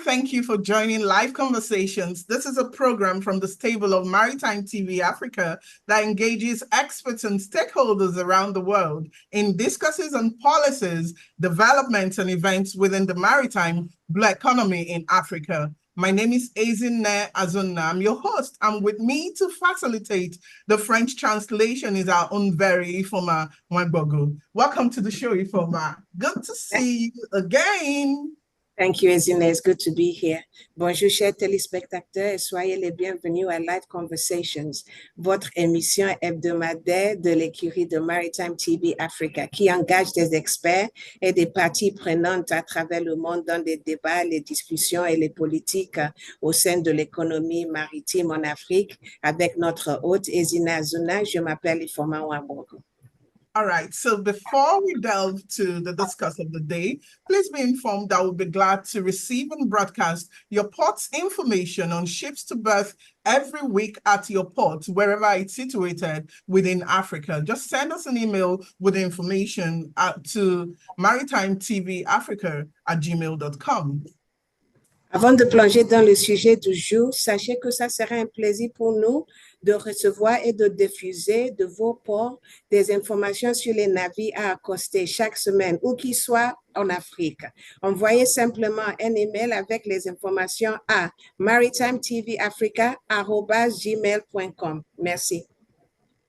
thank you for joining Live Conversations. This is a program from the stable of Maritime TV Africa that engages experts and stakeholders around the world in discussions on policies, developments, and events within the maritime blue economy in Africa. My name is Ezinne Azunna. I'm your host, and with me to facilitate the French translation is our own very Ifoma Mwagbogo. Welcome to the show, Ifoma. Good to see you again. Thank you, Ezinne. It's good to be here. Bonjour, chers téléspectateurs, et soyez les bienvenus à Live Conversations, votre émission hebdomadaire de l'écurie de Maritime TV Africa, qui engage des experts et des parties prenantes à travers le monde dans des débats, les discussions et les politiques au sein de l'économie maritime en Afrique avec notre hôte, Ezinne Azunna. Je m'appelle Ifoma Mwagbogo. All right, so before we delve to the discuss of the day, please be informed that we'll be glad to receive and broadcast your port's information on ships to berth every week at your port, wherever it's situated within Africa. Just send us an email with the information to maritimetvafrica@gmail.com. Avant de plonger dans le sujet du jour, sachez que ça sera un plaisir pour nous de recevoir et de diffuser de vos ports des informations sur les navires à accoster chaque semaine, où qu'ils soient en Afrique. Envoyez simplement un email avec les informations à maritimetvafrica@gmail.com. Merci.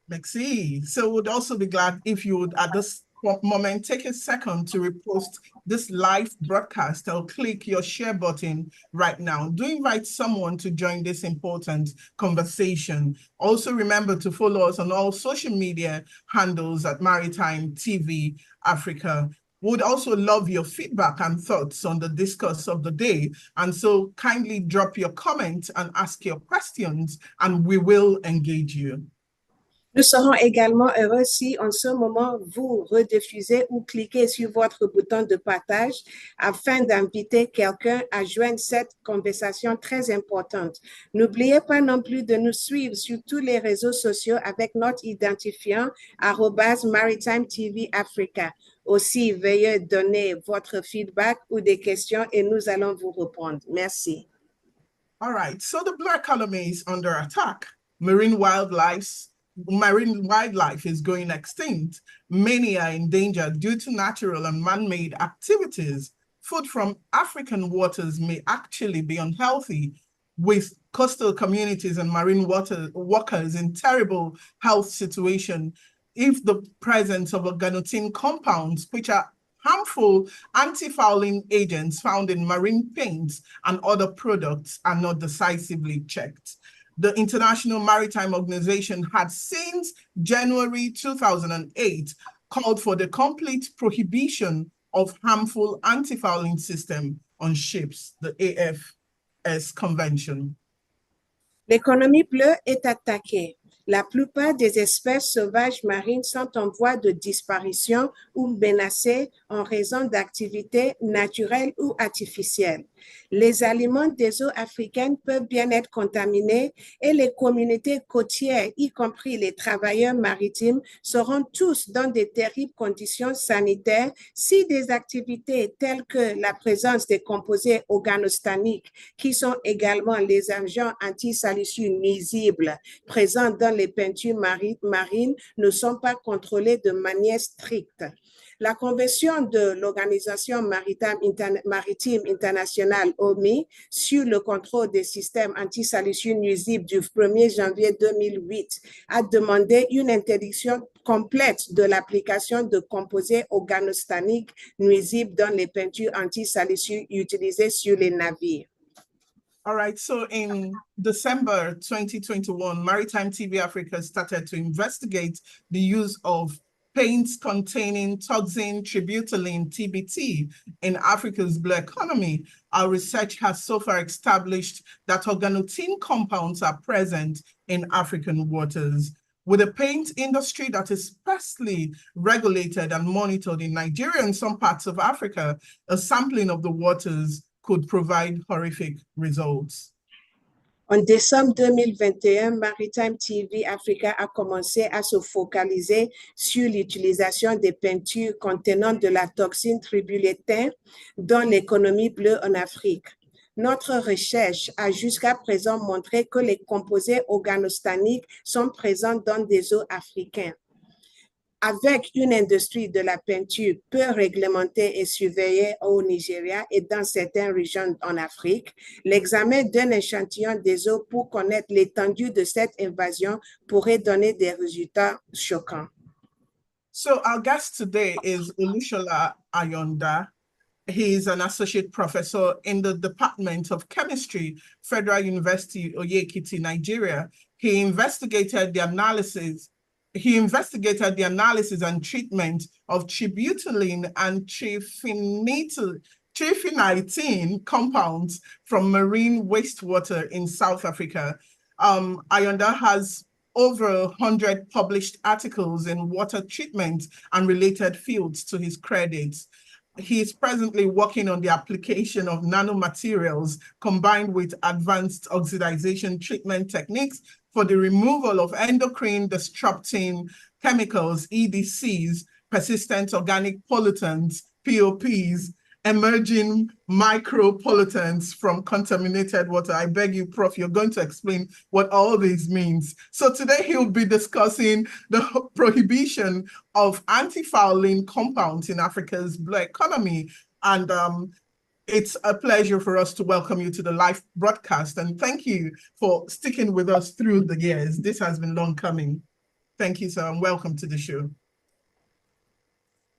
Merci. So we'd also be glad if you would, at this moment, take a second to repost this live broadcast or click your share button right now. Do invite someone to join this important conversation. Also remember to follow us on all social media handles at Maritime TV Africa. Would also love your feedback and thoughts on the discourse of the day. And so kindly drop your comment and ask your questions and we will engage you. Nous serons également heureux si en ce moment vous rediffusez ou cliquez sur votre bouton de partage afin d'inviter quelqu'un à joindre cette conversation très importante. N'oubliez pas non plus de nous suivre sur tous les réseaux sociaux avec notre identifiant @Maritime TV Africa. Aussi, veuillez donner votre feedback ou des questions et nous allons vous répondre. Merci. All right, so the blue economy is under attack. Marine wildlife is going extinct. Many are endangered due to natural and man-made activities. Food from African waters may actually be unhealthy, with coastal communities and marine workers in terrible health situation if the presence of organotin compounds, which are harmful antifouling agents found in marine paints and other products, are not decisively checked. The International Maritime Organization had since January 2008 called for the complete prohibition of harmful antifouling system on ships, the AFS Convention. L'économie bleue est attaquée. La plupart des espèces sauvages marines sont en voie de disparition ou menacées en raison d'activités naturelles ou artificielles. Les aliments des eaux africaines peuvent bien être contaminés et les communautés côtières, y compris les travailleurs maritimes, seront tous dans de terribles conditions sanitaires si des activités telles que la présence des composés organostaniques, qui sont également les agents antisalicieux nuisibles présents dans les peintures marines, ne sont pas contrôlées de manière stricte. La Convention de l'Organisation maritime internationale OMI sur le contrôle des systèmes antisalicieux nuisibles du 1er janvier 2008 a demandé une interdiction complète de l'application de composés organostaniques nuisibles dans les peintures antisalicieux utilisées sur les navires. All right, so in December 2021, Maritime TV Africa started to investigate the use of paints containing toxin tributyltin, TBT, in Africa's blue economy. Our research has so far established that organotin compounds are present in African waters. With a paint industry that is sparsely regulated and monitored in Nigeria and some parts of Africa, a sampling of the waters could provide horrific results. En décembre 2021, Maritime TV Africa a commencé à se focaliser sur l'utilisation des peintures contenant de la toxine tributyltin dans l'économie bleue en Afrique. Notre recherche a jusqu'à présent montré que les composés organostaniques sont présents dans des eaux africaines. Avec une industrie de la peinture peu réglementée et surveillée au Nigeria et dans certaines régions en Afrique, l'examen d'un échantillon des eaux pour connaître l'étendue de cette invasion pourrait donner des résultats choquants. So our guest today is Olushola Ayanda. He is an associate professor in the Department of Chemistry, Federal University Oye-Ekiti, Nigeria. He investigated the analysis and treatment of tributyltin and triphenyltin compounds from marine wastewater in South Africa. Ayanda has over 100 published articles in water treatment and related fields to his credit. He is presently working on the application of nanomaterials combined with advanced oxidation treatment techniques for the removal of endocrine disrupting chemicals, EDCs, persistent organic pollutants, POPs, emerging micropollutants from contaminated water. I beg you, Prof, you're going to explain what all this means. So today he'll be discussing the prohibition of antifouling compounds in Africa's blue economy. And it's a pleasure for us to welcome you to the live broadcast. And thank you for sticking with us through the years. This has been long coming. Thank you, sir, and welcome to the show.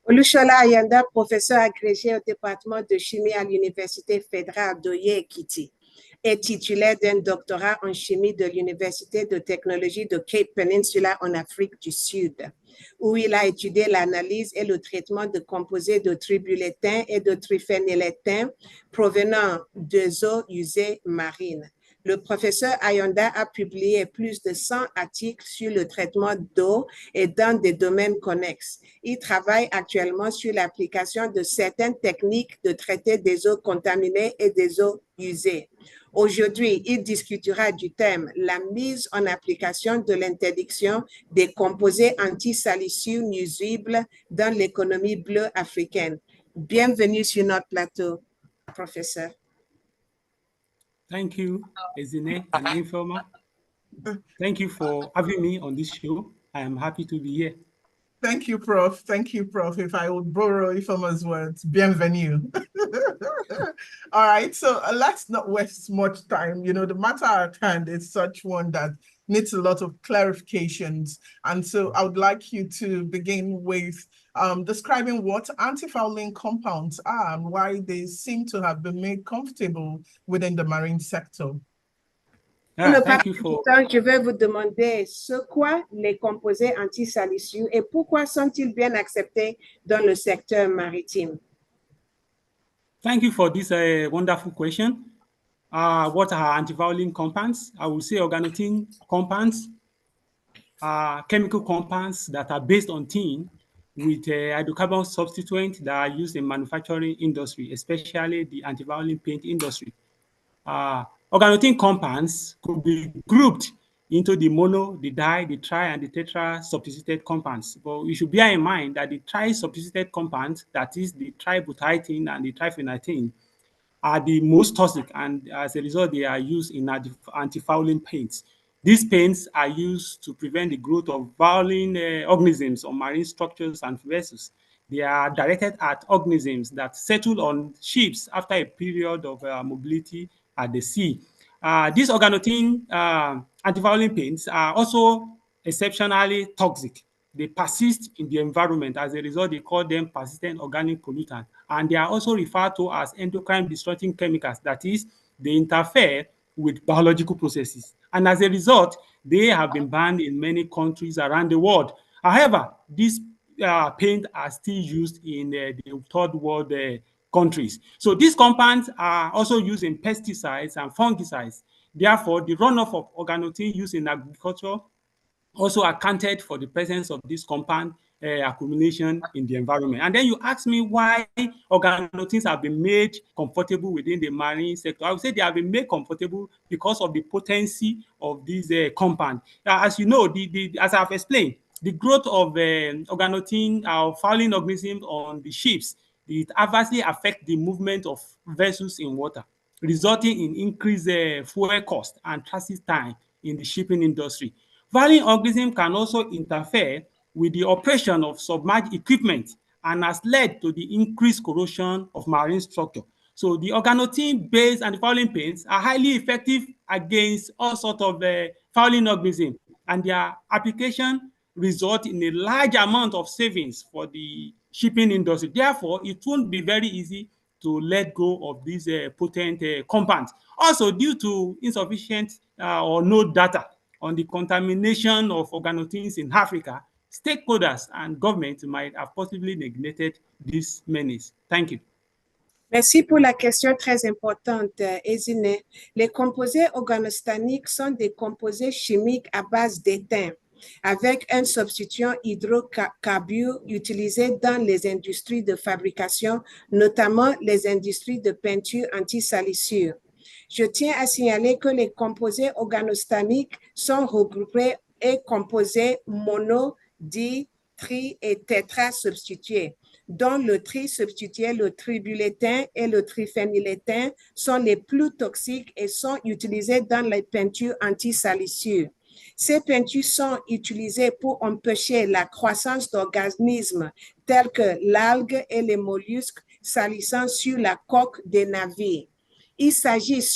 Olushola Ayanda, professeur agrégé au département de chimie à l'Université fédérale d'Oye-Ekiti, est titulaire d'un doctorat en chimie de l'Université de technologie de Cape Peninsula en Afrique du Sud, où il a étudié l'analyse et le traitement de composés de tributyltin et de triphenyltin provenant des eaux usées marines. Le professeur Ayanda a publié plus de 100 articles sur le traitement d'eau et dans des domaines connexes. Il travaille actuellement sur l'application de certaines techniques de traiter des eaux contaminées et des eaux usées. Aujourd'hui, il discutera du thème « La mise en application de l'interdiction des composés antisalicieux nuisibles dans l'économie bleue africaine ». Bienvenue sur notre plateau, professeur. Thank you, Ezine and Informa. Thank you for having me on this show. I am happy to be here. Thank you, Prof. Thank you, Prof. If I would borrow Informa's words, bienvenue. All right, so let's not waste much time. You know, the matter at hand is such one that needs a lot of clarifications. And so I would like you to begin with describing what antifouling compounds are and why they seem to have been made comfortable within the marine sector. Thank you for... Je vais vous demander ce qu'est les composés antisalicieux et pourquoi sont-ils bien acceptés dans le secteur maritime? Thank you for this wonderful question. What are antifouling compounds? I will say organotin compounds, chemical compounds that are based on tin with hydrocarbon substituents that are used in manufacturing industry, especially the antifouling paint industry. Organotin compounds could be grouped into the mono, the di, the tri, and the tetra substituted compounds. But we should bear in mind that the tri substituted compounds, that is the tributyltin and the triphenyltin, are the most toxic, and as a result, they are used in antifouling paints. These paints are used to prevent the growth of fouling organisms on marine structures and vessels. They are directed at organisms that settle on ships after a period of mobility at the sea. These organotin antifouling paints are also exceptionally toxic. They persist in the environment. As a result, they call them persistent organic pollutants. And they are also referred to as endocrine disrupting chemicals. That is, they interfere with biological processes. And as a result, they have been banned in many countries around the world. However, these paints are still used in the third world countries. So these compounds are also used in pesticides and fungicides. Therefore, the runoff of organotin used in agriculture also accounted for the presence of this compound accumulation in the environment. And then you ask me why organotins have been made comfortable within the marine sector. I would say they have been made comfortable because of the potency of these compounds. As you know, as I've explained, the growth of organotin or fouling organisms on the ships, it adversely affects the movement of vessels in water. resulting in increased fuel cost and transit time in the shipping industry. Fouling organisms can also interfere with the operation of submerged equipment and has led to the increased corrosion of marine structure. So the organotin-based antifouling paints are highly effective against all sorts of fouling organisms, and their application result in a large amount of savings for the shipping industry. Therefore, it won't be very easy to let go of these potent compounds. Also, due to insufficient or no data on the contamination of organotins in Africa, stakeholders and governments might have possibly neglected this menace. Thank you. Merci pour la question très importante, Ezine. Les composés organostaniques sont des composés chimiques à base d'étain, avec un substituant hydrocarbure utilisé dans les industries de fabrication, notamment les industries de peinture anti-salissure. Je tiens à signaler que les composés organostaniques sont regroupés et composés mono, di, tri et tétra substitués, dont le tri substitué, le tributyltin et le triphenyltin sont les plus toxiques et sont utilisés dans les peintures anti-salissure. Ces peintures sont utilisées pour empêcher la croissance d'organismes tels que l'algue et les mollusques salissant sur la coque des navires. Ils agissent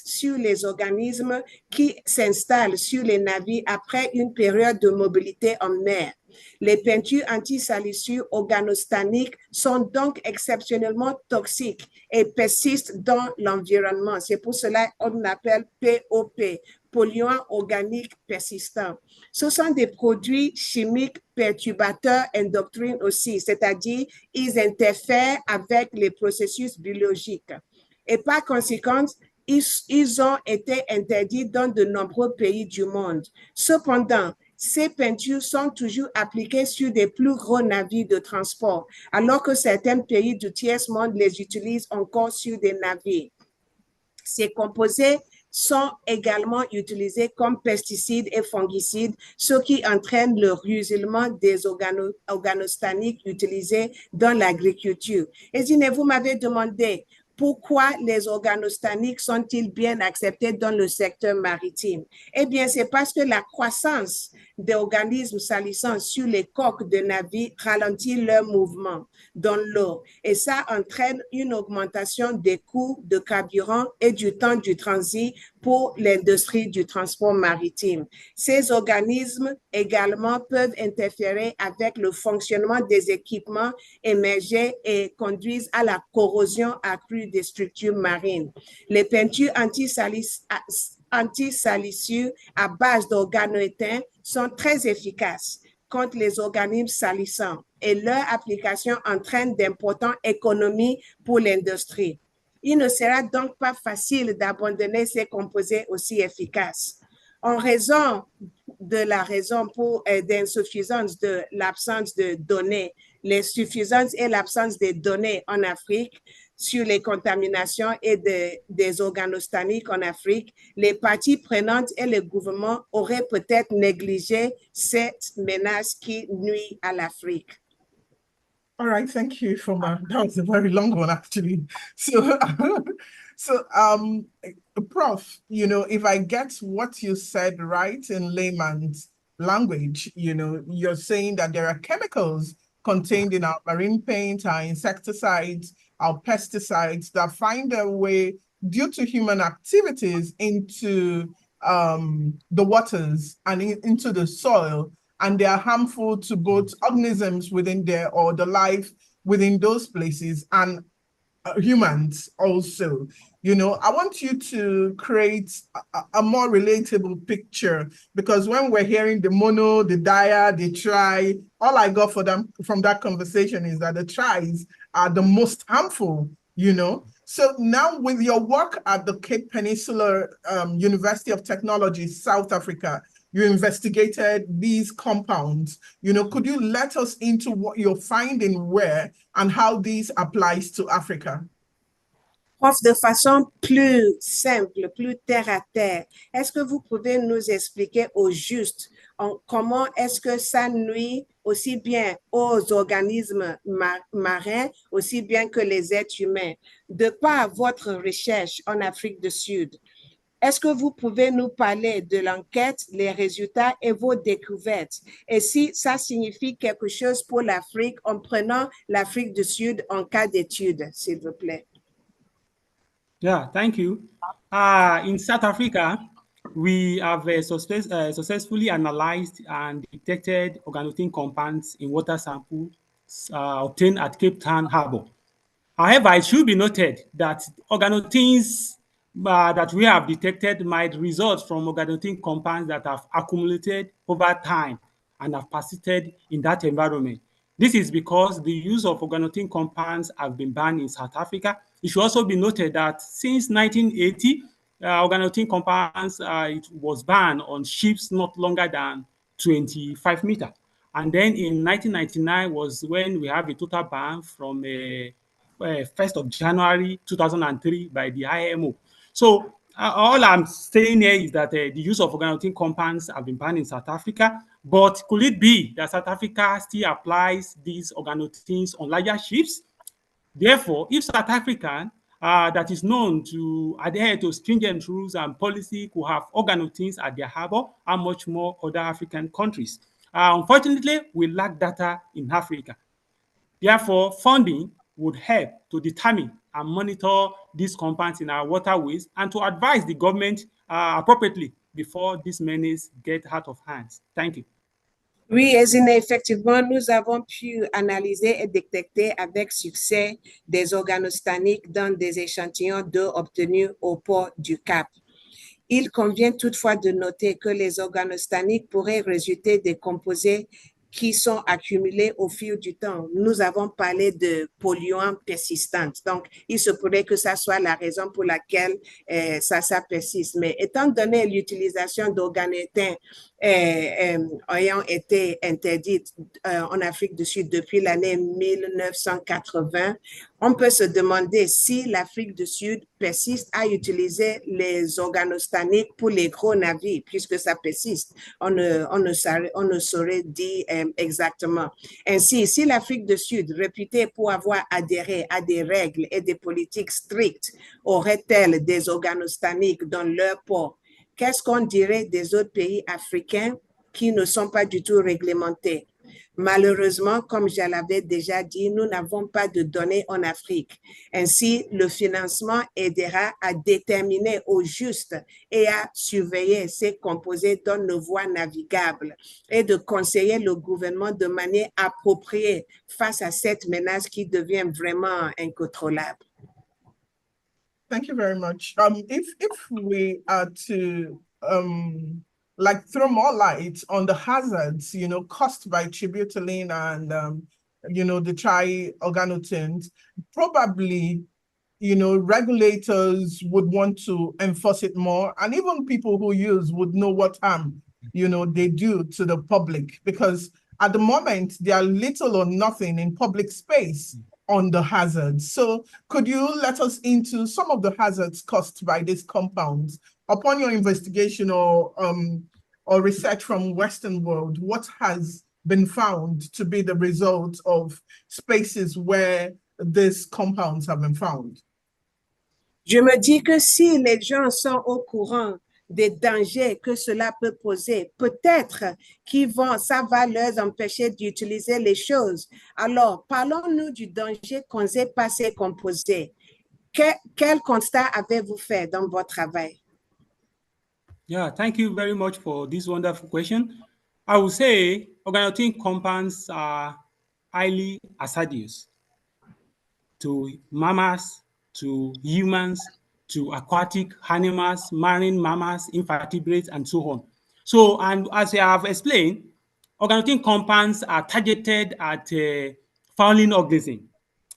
sur les organismes qui s'installent sur les navires après une période de mobilité en mer. Les peintures anti-salissure organostaniques sont donc exceptionnellement toxiques et persistent dans l'environnement. C'est pour cela qu'on appelle POP, polluants organiques persistants. Ce sont des produits chimiques perturbateurs endocrines aussi, c'est-à-dire ils interfèrent avec les processus biologiques. Et par conséquent, ils ont été interdits dans de nombreux pays du monde. Cependant, ces peintures sont toujours appliquées sur des plus gros navires de transport, alors que certains pays du tiers-monde les utilisent encore sur des navires. Ces composés sont également utilisés comme pesticides et fongicides, ce qui entraîne le ruissellement des organostaniques utilisés dans l'agriculture. Et vous m'avez demandé pourquoi les organostaniques sont-ils bien acceptés dans le secteur maritime? Eh bien, c'est parce que la croissance des organismes salissants sur les coques de navires ralentit leur mouvement dans l'eau et ça entraîne une augmentation des coûts de carburant et du temps du transit pour l'industrie du transport maritime. Ces organismes également peuvent interférer avec le fonctionnement des équipements émergés et conduisent à la corrosion accrue des structures marines. Les peintures anti-salissure à base d'organotin sont très efficaces contre les organismes salissants et leur application entraîne d'importantes économies pour l'industrie. Il ne sera donc pas facile d'abandonner ces composés aussi efficaces. En raison de la raison d'insuffisance de l'absence de données, l'insuffisance et l'absence de données en Afrique sur les contaminations et des organostaniques en Afrique, les parties prenantes et le gouvernement auraient peut-être négligé cette menace qui nuit à l'Afrique. All right, thank you for that. That was a very long one, actually. So, Prof, if I get what you said right in layman's language, you're saying that there are chemicals contained in our marine paint, our insecticides, our pesticides that find their way due to human activities into the waters and into the soil, and they are harmful to both organisms within there or the life within those places and humans also. I want you to create a more relatable picture, because when we're hearing the mono, the dia, the tri, all I got from that conversation is that the tris are the most harmful, So now with your work at the Cape Peninsula University of Technology, South Africa, you investigated these compounds. Could you let us into what you're finding where and how these applies to Africa? Prof, de façon plus simple, plus terre à terre, est-ce que vous pouvez nous expliquer au juste comment est-ce que ça nuit aussi bien aux organismes marins, aussi bien que les êtres humains? De par votre recherche en Afrique du Sud, est-ce que vous pouvez nous parler de l'enquête, les résultats et vos découvertes? Et si ça signifie quelque chose pour l'Afrique, en prenant l'Afrique du Sud en cas d'étude, s'il vous plaît. Yeah, thank you. In South Africa, we have successfully analyzed and detected organotin compounds in water samples obtained at Cape Town Harbor. However, it should be noted that organotins that we have detected might result from organotin compounds that have accumulated over time and have persisted in that environment. This is because the use of organotin compounds have been banned in South Africa. It should also be noted that since 1980, organotin compounds it was banned on ships not longer than 25 meters. And then in 1999 was when we have a total ban from 1st of January 2003 by the IMO. So all I'm saying here is that the use of organotin compounds have been banned in South Africa, but could it be that South Africa still applies these organotins on larger ships? Therefore, if South Africa that is known to adhere to stringent rules and policy could have organotins at their harbor, how much more other African countries? Unfortunately, we lack data in Africa. Therefore, funding would help to determine and monitor these compounds in our waterways and to advise the government appropriately before this menace get out of hands. Thank you. Oui, Ezine, effectivement, nous avons pu analyser et détecter avec succès des organostaniques dans des échantillons d'eau obtenus au port du Cap. Il convient toutefois de noter que les organostaniques pourraient résulter des composés qui sont accumulés au fil du temps. Nous avons parlé de polluants persistants. Donc, il se pourrait que ça soit la raison pour laquelle ça persiste. Mais étant donné l'utilisation d'organotins ayant été interdite en Afrique du Sud depuis l'année 1980, on peut se demander si l'Afrique du Sud persiste à utiliser les organostaniques pour les gros navires, puisque ça persiste. On ne saurait dire exactement. Ainsi, si l'Afrique du Sud, réputée pour avoir adhéré à des règles et des politiques strictes, aurait-elle des organostaniques dans leur port, qu'est-ce qu'on dirait des autres pays africains qui ne sont pas du tout réglementés? Malheureusement, comme je l'avais déjà dit, nous n'avons pas de données en Afrique. Ainsi, le financement aidera à déterminer au juste et à surveiller ces composés dans nos voies navigables et de conseiller le gouvernement de manière appropriée face à cette menace qui devient vraiment incontrôlable. Thank you very much. If we are to like throw more light on the hazards, caused by tributyltin and the tri-organotins, probably regulators would want to enforce it more, and even people who use would know what harm they do to the public, because at the moment there are little or nothing in public space on the hazards. So could you let us into some of the hazards caused by these compounds? Upon your investigation or research from Western world, what has been found to be the result of spaces where these compounds have been found? Je me dis que si les gens sont au courant des dangers que cela peut poser, peut-être ça va leur empêcher d'utiliser les choses. Alors, parlons-nous du danger causé par ces composés. Quel constat avez-vous fait dans votre travail? Yeah, thank you very much for this wonderful question. I would say organotin compounds are highly hazardous to mammals, to humans, to aquatic animals, marine mammals, invertebrates, and so on. So, and as I have explained, organotin compounds are targeted at fouling organisms.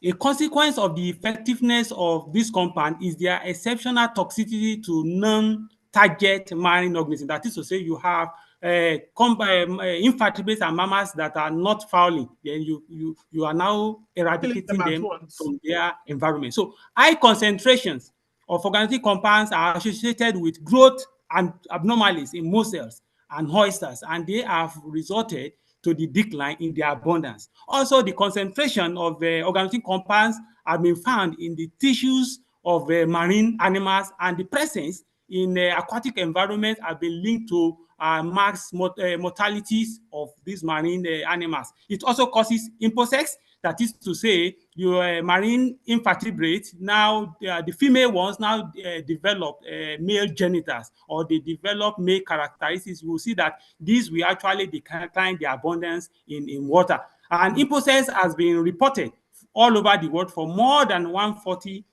A consequence of the effectiveness of this compound is their exceptional toxicity to non-target marine organisms. That is to say, you have invertebrates and mammals that are not fouling, then you are now eradicating them from their environment. So high concentrations of organotin compounds are associated with growth and abnormalities in mussels and oysters, and they have resulted to the decline in their abundance. Also, the concentration of organotin compounds have been found in the tissues of marine animals, and the presence in aquatic environments have been linked to mass mortalities of these marine animals. It also causes imposex, that is to say, your marine invertebrates, now the female ones now develop male genitals, or they develop male characteristics. You will see that these will actually decline their abundance in water. And imposex has been reported all over the world for more than 140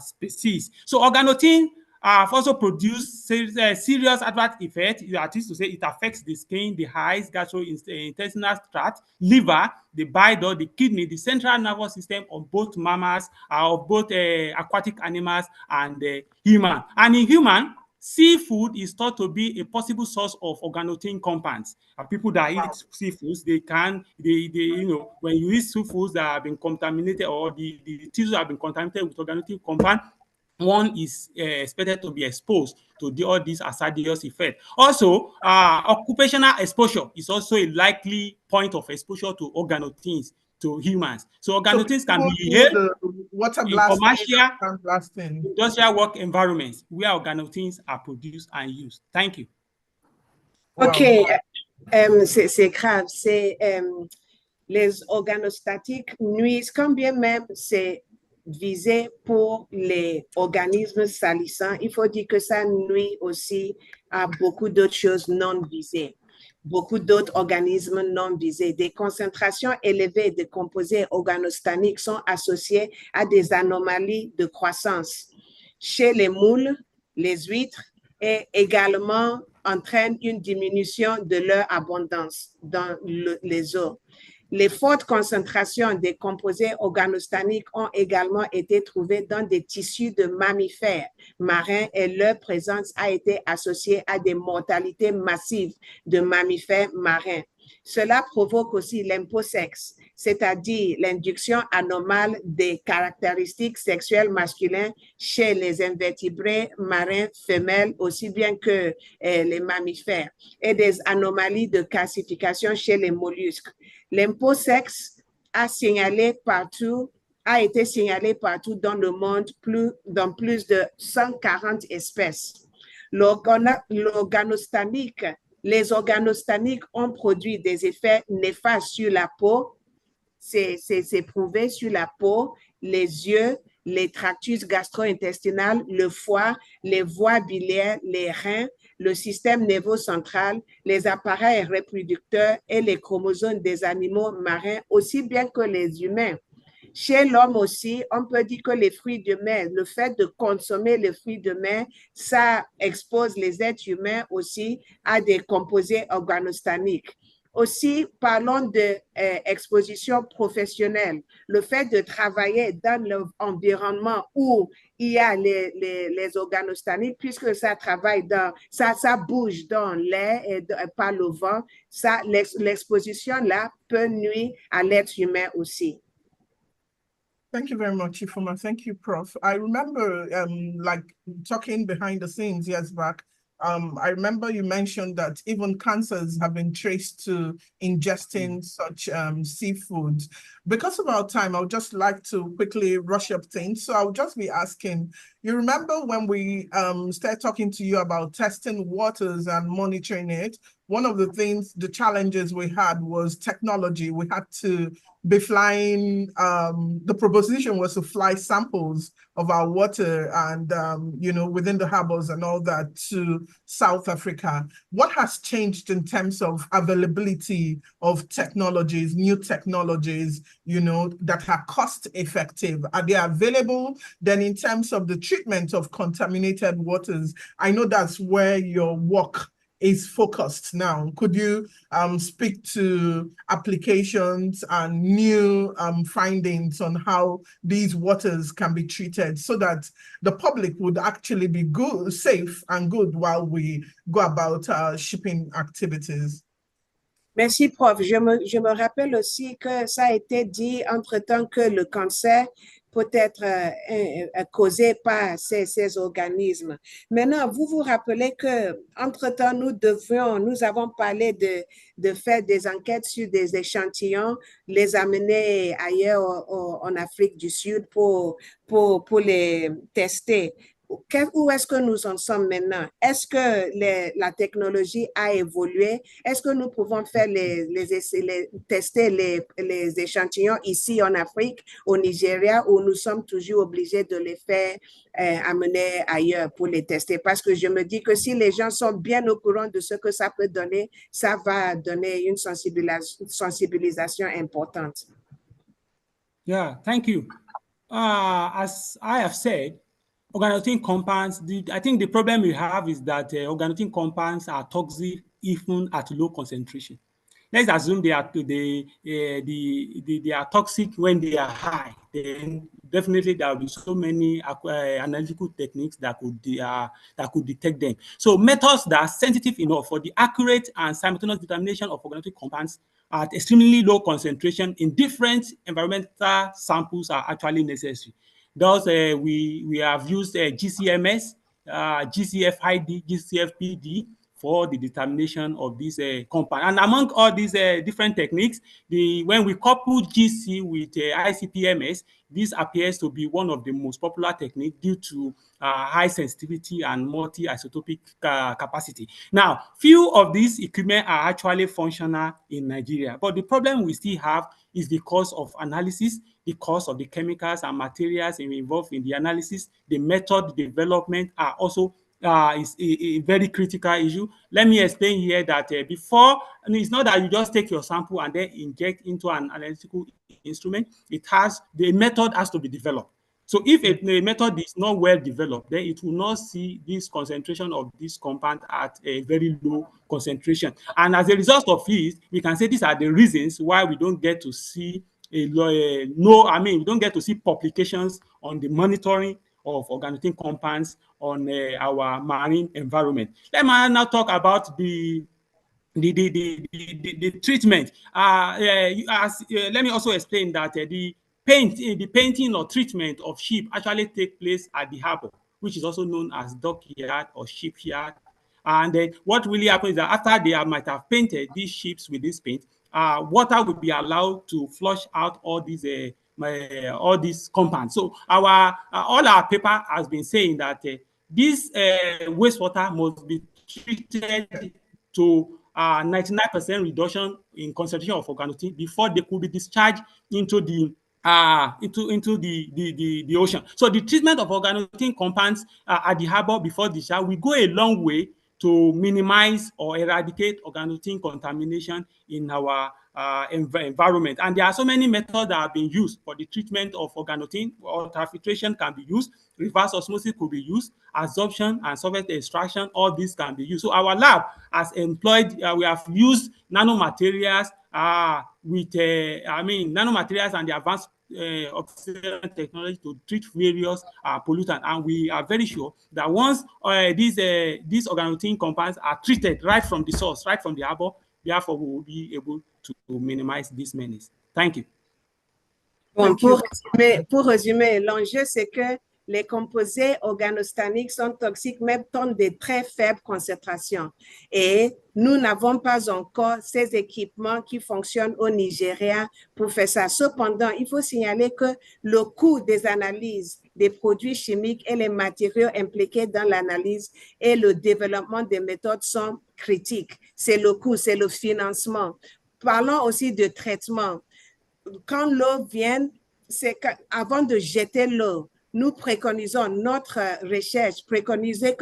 species. So organotin have also produced serious adverse effects. That is to say, it affects the skin, the eyes, gastrointestinal tract, liver, the bile duct, the kidney, the central nervous system of both mammals, of both aquatic animals and human. And in human, seafood is thought to be a possible source of organotin compounds. People that eat seafoods, when you eat seafoods that have been contaminated, or the tissues have been contaminated with organotin compound, one is expected to be exposed to all these hazardous effects. Also, occupational exposure is also a likely point of exposure to organotins to humans. So organotins can be held in commercial, industrial work environments where organotins are produced and used. Thank you. OK, c'est grave. Les organostatiques nuisent, quand bien même c'est visé pour les organismes salissants, il faut dire que ça nuit aussi à beaucoup d'autres choses non visées, beaucoup d'autres organismes non visés. Des concentrations élevées de composés organostatiques sont associées à des anomalies de croissance chez les moules, les huîtres, et également entraînent une diminution de leur abondance dans les eaux. Les fortes concentrations des composés organostatiques ont également été trouvées dans des tissus de mammifères marins, et leur présence a été associée à des mortalités massives de mammifères marins. Cela provoque aussi l'imposex, c'est-à-dire l'induction anormale des caractéristiques sexuelles masculines chez les invertébrés marins femelles, aussi bien que les mammifères, et des anomalies de calcification chez les mollusques. L'imposex a été signalé partout dans le monde, dans plus de 140 espèces. Les organostatiques ont produit des effets néfastes sur la peau, c'est prouvé, sur la peau, les yeux, les tractus gastro-intestinal, le foie, les voies biliaires, les reins, le système nerveux central, les appareils reproducteurs et les chromosomes des animaux marins, aussi bien que les humains. Chez l'homme aussi, on peut dire que les fruits de mer, le fait de consommer les fruits de mer, ça expose les êtres humains aussi à des composés organostatiques. Aussi, parlons d'exposition professionnelle. Le fait de travailler dans l'environnement où il y a les organostatiques, puisque ça travaille ça bouge dans l'air et par le vent, l'exposition là peut nuire à l'être humain aussi. Thank you very much, Ifoma. Thank you, Prof. I remember like talking behind the scenes years back. I remember you mentioned that even cancers have been traced to ingesting such seafood. Because of our time, I would just like to quickly rush up things. So I'll just be asking, you remember when we started talking to you about testing waters and monitoring it? One of the things, the challenges we had was technology. We had to be flying, the proposition was to fly samples of our water and, within the harbors and all that to South Africa. What has changed in terms of availability of technologies, new technologies, that are cost effective? Are they available? Then in terms of the treatment of contaminated waters, I know that's where your work is focused now. Could you speak to applications and new findings on how these waters can be treated so that the public would actually be good, safe and good while we go about our shipping activities? Merci, prof. Je me rappelle aussi que ça a été dit entre-temps que le cancer peut être causé par ces organismes. Maintenant, vous vous rappelez que entre-temps, nous avons parlé de faire des enquêtes sur des échantillons, les amener ailleurs en Afrique du Sud pour les tester. Où est-ce que nous en sommes maintenant? Est-ce que la technologie a évolué? Est-ce que nous pouvons faire tester les échantillons ici en Afrique, au Nigeria, ou nous sommes toujours obligés de les faire amener ailleurs pour les tester? Parce que je me dis que si les gens sont bien au courant de ce que ça peut donner, ça va donner une sensibilisation importante. Yeah, thank you. As I have said, organotin compounds, I think the problem we have is that organotin compounds are toxic even at low concentration. Let's assume they are toxic when they are high. Then definitely there will be so many analytical techniques that could detect them. So methods that are sensitive enough for the accurate and simultaneous determination of organotin compounds at extremely low concentration in different environmental samples are actually necessary. Thus, we have used GCMS, GCFID, GCFPD for the determination of this compound. And among all these different techniques, when we couple GC with ICP-MS, this appears to be one of the most popular techniques due to high sensitivity and multi-isotopic capacity. Now, few of these equipment are actually functional in Nigeria, but the problem we still have is the cost of analysis, the cost of the chemicals and materials involved in the analysis, the method development are also is a very critical issue. Let me explain here that before, it's not that you just take your sample and then inject into an analytical instrument. The method has to be developed. So if a method is not well developed, then it will not see this concentration of this compound at a very low concentration. And as a result of it, we can say these are the reasons why we don't get to see we don't get to see publications on the monitoring of organotin compounds on our marine environment. Let me now talk about the treatment. Let me also explain that the painting or treatment of ship actually take place at the harbor, which is also known as dockyard or shipyard. And then what really happens is that after they might have painted these ships with this paint, water will be allowed to flush out all these compounds. So all our paper has been saying that this wastewater must be treated to 99% reduction in concentration of organotin before they could be discharged into the ocean. So the treatment of organotin compounds at the harbor before discharge will go a long way to minimize or eradicate organotin contamination in our environment. And there are so many methods that have been used for the treatment of organotin. Ultrafiltration can be used, reverse osmosis could be used, adsorption and solvent extraction, all these can be used. So our lab has employed, we have used nanomaterials nanomaterials and the advanced oxidation technology to treat various pollutants, and we are very sure that once these organotin compounds are treated right from the source, right from the harbor, therefore we will be able to minimize this menace. Thank you. Bon, pour résumer, l'enjeu c'est que les composés organostaniques sont toxiques même dans de très faibles concentrations. Et nous n'avons pas encore ces équipements qui fonctionnent au Nigeria pour faire ça. Cependant, il faut signaler que le coût des analyses des produits chimiques et les matériaux impliqués dans l'analyse et le développement des méthodes sont critiques. C'est le coût, c'est le financement. Parlons aussi de traitement. Quand l'eau vient, c'est avant de jeter l'eau, nous préconisons, notre recherche préconisait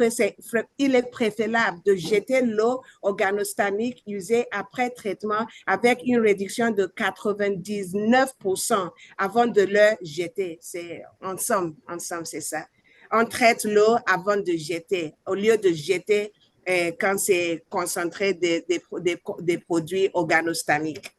qu'il est préférable de jeter l'eau organostanique usée après traitement avec une réduction de 99% avant de le jeter. C'est ensemble, c'est ça. On traite l'eau avant de jeter, au lieu de jeter quand c'est concentré des produits organostaniques.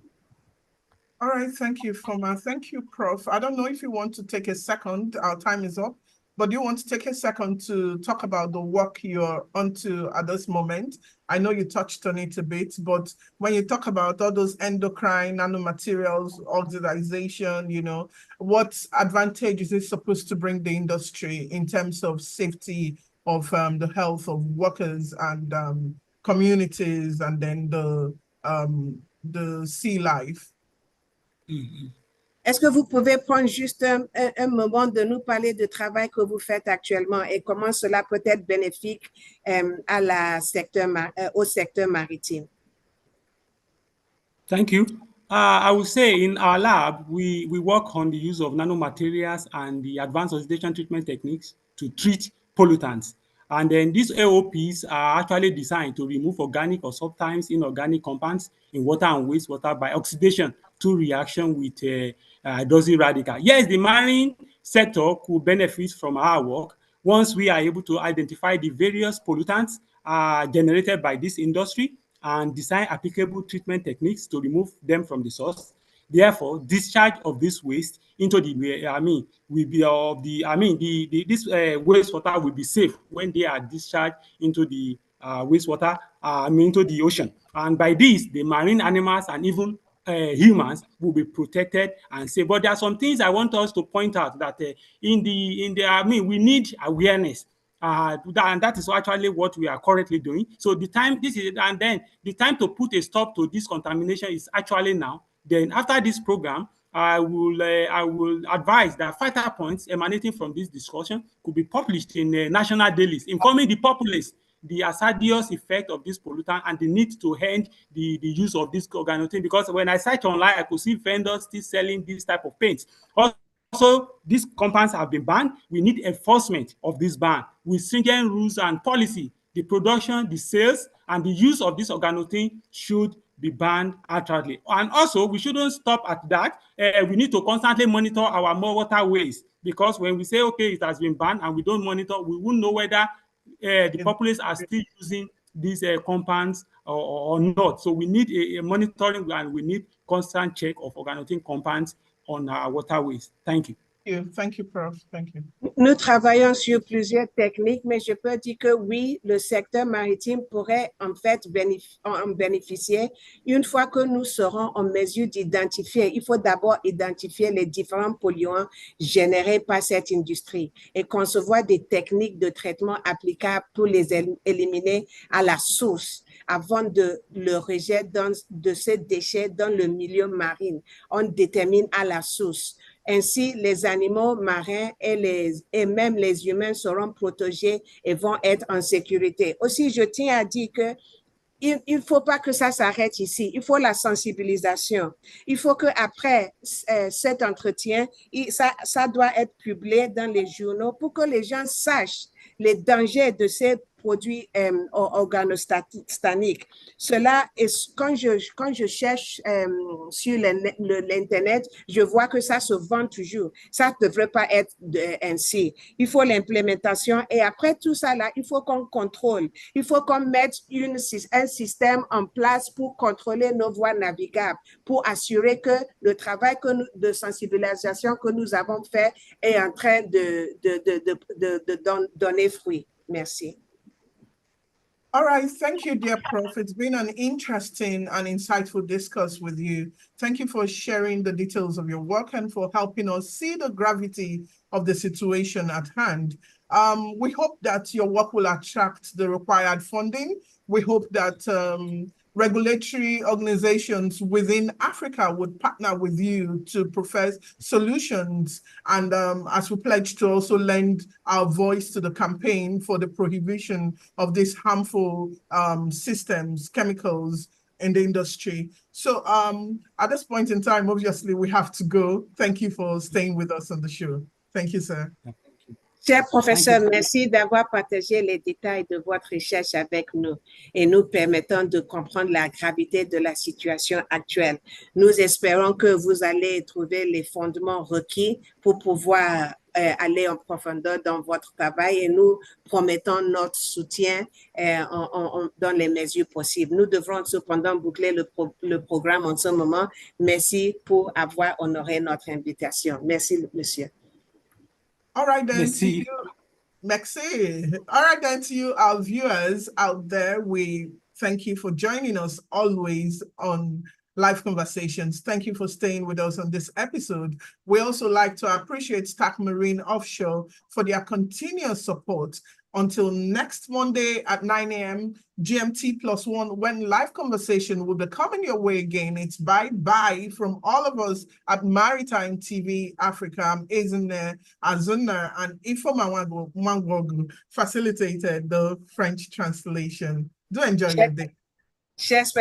All right, thank you, Foma. Thank you, Prof. I don't know if you want to take a second, our time is up, but do you want to take a second to talk about the work you're onto at this moment? I know you touched on it a bit, but when you talk about all those endocrine, nanomaterials, oxidation, you know, what advantage is it supposed to bring the industry in terms of safety of the health of workers and communities, and then the sea life? Est-ce que vous pouvez prendre juste un moment de nous parler du travail que vous faites actuellement et comment cela peut être bénéfique au secteur maritime? Thank you. I would say in our lab, we work on the use of nanomaterials and the advanced oxidation treatment techniques to treat pollutants. And then these AOPs are actually designed to remove organic or sometimes inorganic compounds in water and wastewater by oxidation through reaction with hydroxyl radical. Yes, the marine sector could benefit from our work once we are able to identify the various pollutants generated by this industry and design applicable treatment techniques to remove them from the source. Therefore, discharge of this waste into the wastewater will be safe when they are discharged into the wastewater, into the ocean. And by this, the marine animals and even humans will be protected and safe. But there are some things I want us to point out that we need awareness. And that is actually what we are currently doing. So the time to put a stop to this contamination is actually now. Then after this program, I will advise that vital points emanating from this discussion could be published in national dailies, informing the populace the hazardous effect of this pollutant and the need to end the use of this organotin. Because when I search online, I could see vendors still selling this type of paints. Also, these compounds have been banned. We need enforcement of this ban with stringent rules and policy. The production, the sales, and the use of this organotin should be banned outrightly. And also, we shouldn't stop at that. We need to constantly monitor our waterways, because when we say, okay, it has been banned and we don't monitor, we won't know whether the populace are still using these compounds or not. So we need a monitoring, and we need constant check of organotin compounds on our waterways. Thank you. Thank you, Prof. Thank you. Nous travaillons sur plusieurs techniques, mais je peux dire que oui, le secteur maritime pourrait en fait en bénéficier une fois que nous serons en mesure d'identifier. Il faut d'abord identifier les différents polluants générés par cette industrie et concevoir des techniques de traitement applicables pour les éliminer à la source avant le rejet de ces déchets dans le milieu marin. On détermine à la source. Ainsi, les animaux marins et même les humains seront protégés et vont être en sécurité. Aussi, je tiens à dire que il ne faut pas que ça s'arrête ici. Il faut la sensibilisation. Il faut qu'après cet entretien, ça doit être publié dans les journaux pour que les gens sachent les dangers de ces produits organostaniques. Cela est, quand je cherche sur l'Internet, je vois que ça se vend toujours. Ça ne devrait pas être ainsi. Il faut l'implémentation et après tout ça, là, il faut qu'on contrôle. Il faut qu'on mette un système en place pour contrôler nos voies navigables, pour assurer que le travail de sensibilisation que nous avons fait est en train de donner fruit. Merci. All right, thank you, dear Prof. It's been an interesting and insightful discourse with you. Thank you for sharing the details of your work and for helping us see the gravity of the situation at hand. We hope that your work will attract the required funding. We hope that regulatory organizations within Africa would partner with you to profess solutions. And as we pledge to also lend our voice to the campaign for the prohibition of these harmful systems, chemicals in the industry. So at this point in time, obviously, we have to go. Thank you for staying with us on the show. Thank you, sir. Cher professeur, merci d'avoir partagé les détails de votre recherche avec nous et nous permettant de comprendre la gravité de la situation actuelle. Nous espérons que vous allez trouver les fondements requis pour pouvoir aller en profondeur dans votre travail et nous promettons notre soutien dans les mesures possibles. Nous devrons cependant boucler le programme en ce moment. Merci pour avoir honoré notre invitation. Merci, monsieur. All right, then. Merci. Merci. All right, then, to you, our viewers out there, we thank you for joining us always on Live Conversations. Thank you for staying with us on this episode. We also like to appreciate Stack Marine Offshore for their continuous support. Until next Monday at 9 a.m. GMT +1, when Live Conversation will be coming your way again. It's bye-bye from all of us at Maritime TV Africa. I'm Ezine Azuna and Ifoma Mangwogu facilitated the French translation. Do enjoy your day. Chers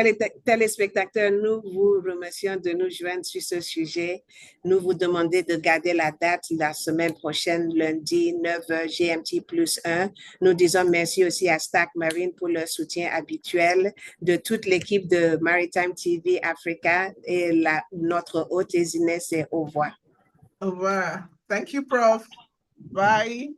téléspectateurs, nous vous remercions de nous joindre sur ce sujet. Nous vous demandons de garder la date la semaine prochaine, lundi 9h GMT +1. Nous disons merci aussi à Stack Marine pour leur soutien habituel, de toute l'équipe de Maritime TV Africa et notre hôte Ezine, c'est au revoir. Au revoir. Thank you, Prof. Bye.